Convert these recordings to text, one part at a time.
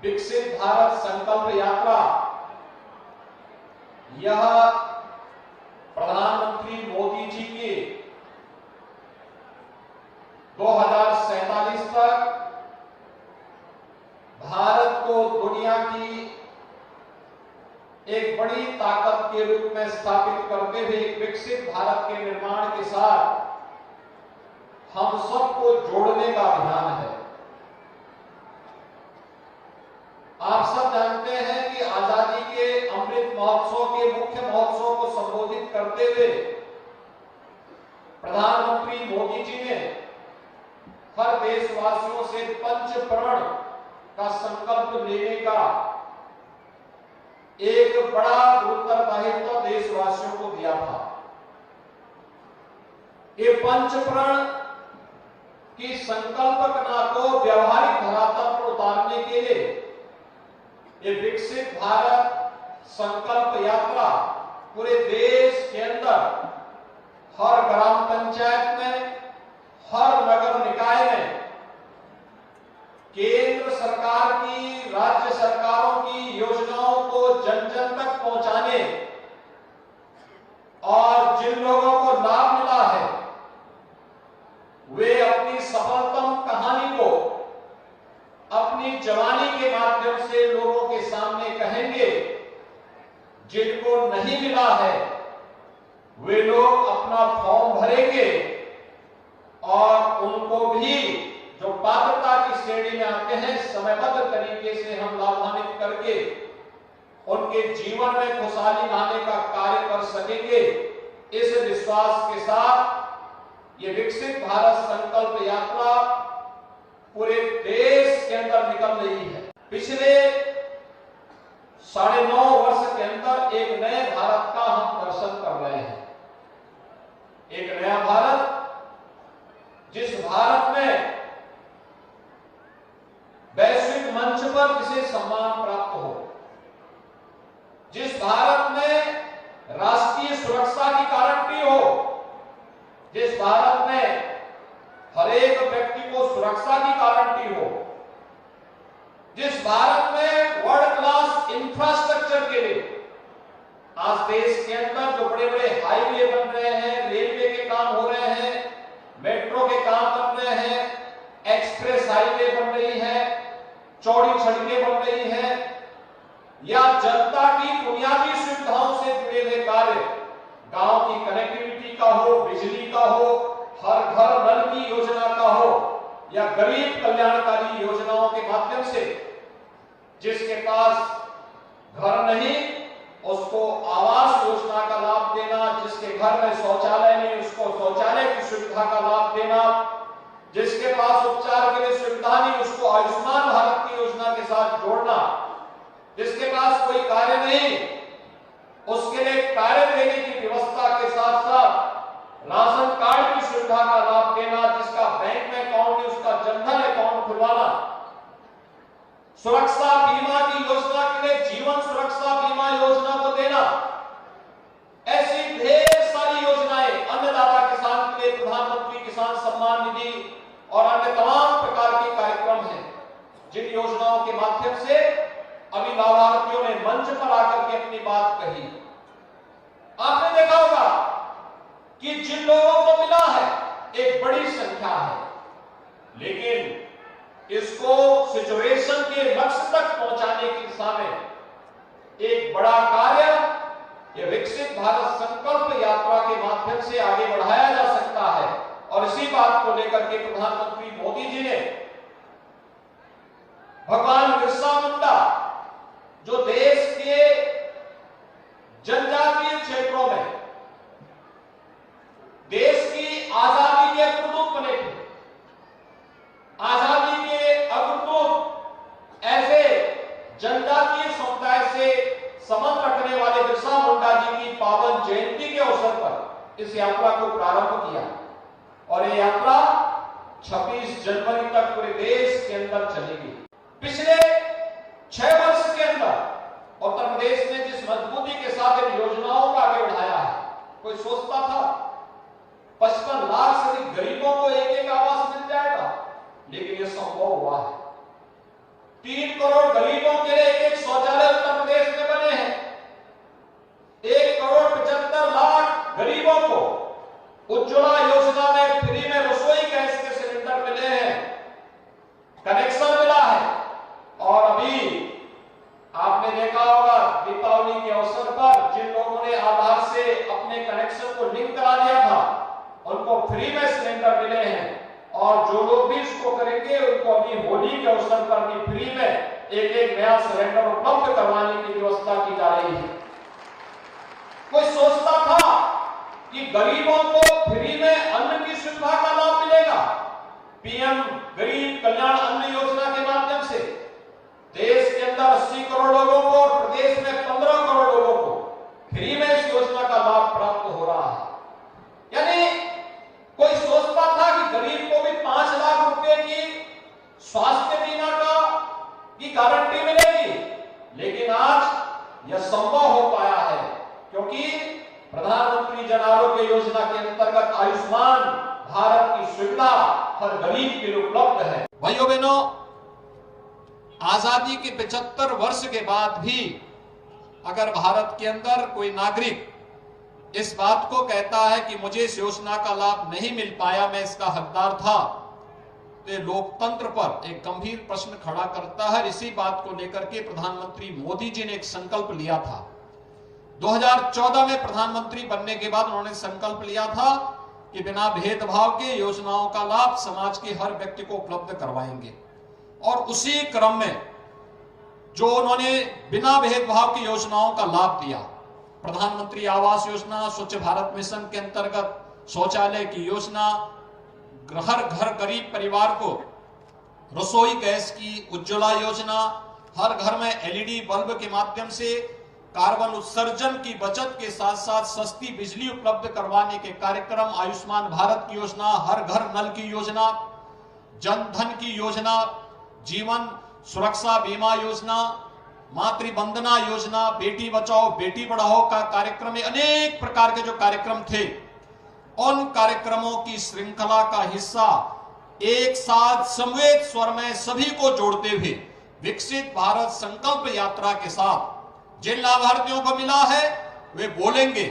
विकसित भारत संकल्प यात्रा यह प्रधानमंत्री मोदी जी की 2047 तक भारत को दुनिया की एक बड़ी ताकत के रूप में स्थापित करते हुए एक विकसित भारत के निर्माण के साथ हम सबको जोड़ने का अभियान है। आप सब जानते हैं कि आजादी के अमृत महोत्सव के मुख्य महोत्सव को संबोधित करते हुए प्रधानमंत्री मोदी जी ने हर देशवासियों से पंच प्रण का संकल्प लेने का एक बड़ा उत्तरदायित्व देशवासियों को दिया था। ये पंच प्रण की संकल्पना को व्यवहारिक धरातल पर उतारने के लिए ये विकसित भारत संकल्प यात्रा पूरे देश के अंदर हर ग्राम पंचायत में, हर नगर निकाय में केंद्र सरकार की, राज्य सरकारों की योजनाओं को जन जन तक पहुंचाने और जिन लोगों को लाभ मिला है वे अपनी सफलतम कहानी को अपनी जवानी के माध्यम से लोगों के सामने कहेंगे। जिनको नहीं मिला है वे लोग अपना फॉर्म भरेंगे और उनको भी जो पात्रता की श्रेणी में आते हैं समयबद्ध तरीके से हम लाभान्वित करके उनके जीवन में खुशहाली लाने का कार्य कर सकेंगे। इस विश्वास के साथ ये विकसित भारत संकल्प यात्रा पूरे देश के अंदर निकल रही है। पिछले 9.5 वर्ष के अंदर एक नए भारत का हम दर्शन कर रहे हैं। एक नया भारत जिस भारत में वैश्विक मंच पर जिसे सम्मान प्राप्त हो, जिस भारत में राष्ट्रीय सुरक्षा की गारंटी हो, जिस भारत में हर एक व्यक्ति को सुरक्षा की गारंटी हो, जिस भारत में वर्ल्ड क्लास इंफ्रास्ट्रक्चर के लिए आज देश के अंदर जो बड़े बड़े हाईवे बन रहे हैं, रेलवे के काम हो रहे हैं, मेट्रो के काम बन रहे हैं, एक्सप्रेस हाईवे बन रही है, चौड़ी सड़कें बन रही हैं, या जनता की बुनियादी सुविधाओं से जुड़े हुए कार्य, गांव की कनेक्टिविटी का हो, बिजली का हो, हर घर नल की योजना का हो, या गरीब कल्याणकारी योजनाओं के माध्यम से जिसके पास घर नहीं उसको आवास योजना का लाभ देना, जिसके घर में शौचालय नहीं उसको शौचालय की सुविधा का लाभ देना, जिसके पास उपचार के लिए सुविधा नहीं उसको आयुष्मान भारत की योजना के साथ जोड़ना, जिसके पास कोई कार्य नहीं उसके लिए कार्य देने की व्यवस्था के साथ साथ राशन कार्ड की सुविधा का लाभ देना, जिसका बैंक में अकाउंट नहीं उसका जनधन अकाउंट खुलवाना, सुरक्षा बीमा की योजना के लिए जीवन सुरक्षा बीमा योजना को देना, ऐसी ढेर सारी योजनाएं, अन्नदाता किसान के लिए प्रधानमंत्री किसान सम्मान निधि और अन्य तमाम प्रकार के कार्यक्रम हैं, जिन योजनाओं के माध्यम से अभी लाभार्थियों ने मंच पर आकर के अपनी बात कही। आपने देखा होगा कि जिन लोगों को मिला है एक बड़ी संख्या है, लेकिन इसको सिचुएशन के लक्ष्य तक पहुंचाने की दिशा में एक बड़ा कार्य यह विकसित भारत संकल्प यात्रा के माध्यम से आगे बढ़ाया जा सकता है। और इसी बात को लेकर के प्रधानमंत्री मोदी जी ने भगवान बिरसा मुंडा जो देश के जनजातीय क्षेत्रों में देश की आजादी के अग्रदूत बने थे, आजादी के अग्रदूत ऐसे जनजातीय समुदाय से संबंध रखने वाले बिरसा मुंडा जी की पावन जयंती के अवसर पर इस यात्रा को प्रारंभ किया और ये यात्रा 26 जनवरी तक पूरे देश के अंदर चलेगी। पिछले 6 वर्ष के अंदर उत्तर प्रदेश ने जिस मजबूती के साथ इन योजनाओं को आगे बढ़ाया है, कोई सोचता था 55 लाख से अधिक गरीबों को एक एक आवास मिल जाएगा, लेकिन यह संभव हुआ है। 3 करोड़ गरीबों के लिए एक शौचालय उत्तर प्रदेश में बने हैं। 1,75,00,000 गरीबों को उज्ज्वला योजना में फ्री में रसोई गैस के सिलेंडर मिले हैं, कनेक्शन मिला है। और अभी आपने देखा होगा दीपावली के अवसर पर जिन लोगों ने आधार से अपने कनेक्शन को लिंक करा दिया था उनको फ्री में सिलेंडर मिले हैं। और जो लोग भी इसको करेंगे उनको अभी होली के अवसर पर भी फ्री में एक नया सिलेंडर उपलब्ध करवाने की व्यवस्था की जा रही है। कोई सोचता था कि गरीबों को फ्री में अन्न की सुविधा का लाभ मिलेगा? पीएम गरीब कल्याण अन्न योजना के माध्यम से देश के अंदर 80 करोड़ लोगों को और प्रदेश में 15 करोड़ लोगों को फ्री में इस योजना का लाभ प्राप्त हो रहा है। यानी कोई सोचता था कि गरीब को भी 5 लाख रुपए की स्वास्थ्य बीमा की गारंटी मिलेगी, लेकिन आज यह संभव हो पाया है क्योंकि प्रधानमंत्री जन आरोग्य योजना के अंतर्गत आयुष्मान भारत की सुविधा हर गरीब के लिए उपलब्ध है। भाइयों बहनों, आजादी के 75 वर्ष के बाद भी अगर भारत के अंदर कोई नागरिक इस बात को कहता है कि मुझे इस योजना का लाभ नहीं मिल पाया, मैं इसका हकदार था, तो ये लोकतंत्र पर एक गंभीर प्रश्न खड़ा करता है। इसी बात को लेकर के प्रधानमंत्री मोदी जी ने एक संकल्प लिया था। 2014 में प्रधानमंत्री बनने के बाद उन्होंने संकल्प लिया था कि बिना भेदभाव के योजनाओं का लाभ समाज के हर व्यक्ति को उपलब्ध करवाएंगे। और उसी क्रम में जो उन्होंने बिना भेदभाव की योजनाओं का लाभ दिया, प्रधानमंत्री आवास योजना, स्वच्छ भारत मिशन के अंतर्गत शौचालय की योजना, हर घर गरीब परिवार को रसोई गैस की उज्ज्वला योजना, हर घर में एलईडी बल्ब के माध्यम से कार्बन उत्सर्जन की बचत के साथ साथ सस्ती बिजली उपलब्ध करवाने के कार्यक्रम, आयुष्मान भारत की योजना, हर घर नल की योजना, जन धन की योजना, जीवन सुरक्षा बीमा योजना, मातृ वंदना योजना, बेटी बचाओ बेटी पढ़ाओ का कार्यक्रम, अनेक प्रकार के जो कार्यक्रम थे उन कार्यक्रमों की श्रृंखला का हिस्सा एक साथ समवेत स्वर में सभी को जोड़ते हुए विकसित भारत संकल्प यात्रा के साथ जिन लाभार्थियों को मिला है वे बोलेंगे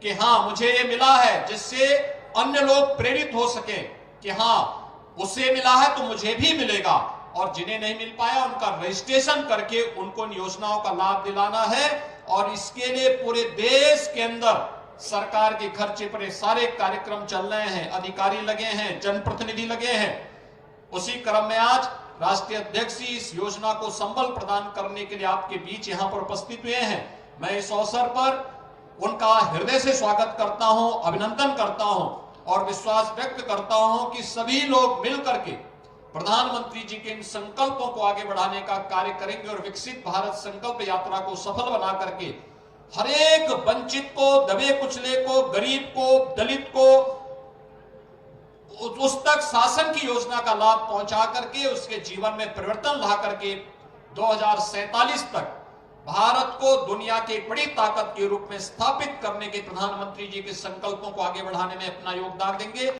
कि हाँ मुझे ये मिला है, जिससे अन्य लोग प्रेरित हो सके कि हाँ उसे मिला है तो मुझे भी मिलेगा। और जिन्हें नहीं मिल पाया उनका रजिस्ट्रेशन करके उनको इन योजनाओं का लाभ दिलाना है। और इसके लिए पूरे देश के अंदर सरकार के खर्चे पर सारे कार्यक्रम चल रहे हैं, अधिकारी लगे हैं, जनप्रतिनिधि लगे हैं। उसी क्रम में आज राष्ट्रीय अध्यक्ष जी इस योजना को संबल प्रदान करने के लिए आपके बीच यहां पर उपस्थित हुए हैं। मैं इस अवसर पर उनका हृदय से स्वागत करता हूं, अभिनंदन करता हूं और विश्वास व्यक्त करता हूं कि सभी लोग मिलकर के प्रधानमंत्री जी के इन संकल्पों को आगे बढ़ाने का कार्य करेंगे और विकसित भारत संकल्प यात्रा को सफल बना करके हर एक वंचित को, दबे कुचले को, गरीब को, दलित को उस तक शासन की योजना का लाभ पहुंचा करके उसके जीवन में परिवर्तन ला करके 2047 तक भारत को दुनिया की एक बड़ी ताकत के रूप में स्थापित करने के प्रधानमंत्री जी के संकल्पों को आगे बढ़ाने में अपना योगदान देंगे।